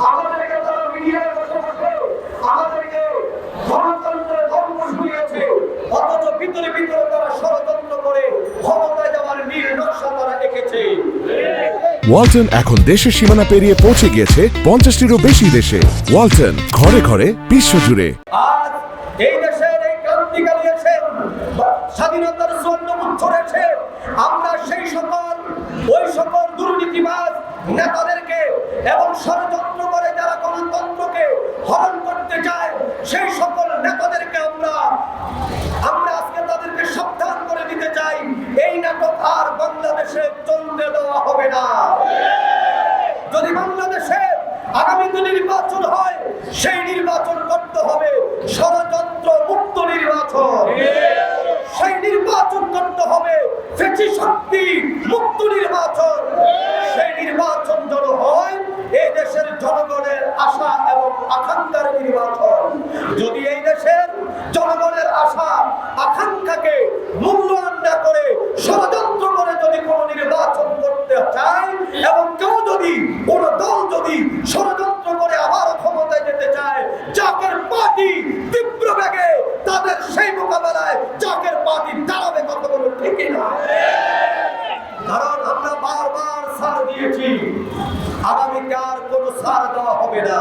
আমাদেরকে তারা মিডিয়ায় বসে বসে আমাদেরকে গণতন্ত্রের ধর্ম শুনিয়েছে, অথচ ভিতরে ভিতরে তারা ষড়যন্ত্র করে ক্ষমতায় যাওয়ার নীল নকশা তারা এঁকেছে। ওয়ালটন এখন দেশের সীমানা পেরিয়ে পৌঁছে গিয়েছে 50টিরও বেশি দেশে। ওয়ালটন, ঘরে ঘরে বিশ্বজুড়ে। আজ এই দেশের এই ক্রান্তিকারী এসে স্বাধীনতার 54 বছর এসে আমরা সেই ওই সকল দুর্নীতিবাজ নেতাদেরকে এবং ষড়যন্ত্র করে যারা গণতন্ত্রকে হরণ করতে চায় সেই সকল নেতাদেরকে আমরা আজকে তাদেরকে সাবধান করে দিতে চাই, এই নাটক আর বাংলাদেশে চলতে দেওয়া হবে না। যদি বাংলাদেশে আগামীতে নির্বাচন হয়, সেই নির্বাচন করতে হবে ষড়যন্ত্র মুক্ত নির্বাচন। সেই নির্বাচন করতে হবে ফেসি শক্তি মুক্ত নির্বাচন। সেই নির্বাচন যেন হয় এই দেশের জনগণের আশা এবং আকাঙ্ক্ষার নির্বাচন। যদি এই দেশের জনগণের আশা আকাঙ্ক্ষাকে মূল্যায়ন না করে ষড়যন্ত্র করে যদি কোনো নির্বাচন করতে চায় এবং কেউ যদি কোনো দল যদি ষড়যন্ত্র করে আবার ক্ষমতায় যেতে চায়, জাকের পার্টি তীব্র বেগে তাদের সেই মোকাবেলায় জাকের পার্টি দাঁড়াবে, কথা বলে ঠিক না? কারণ আমরা বারবার সার দিয়েছি, আগামীকার কোনো সার দেওয়া হবে না।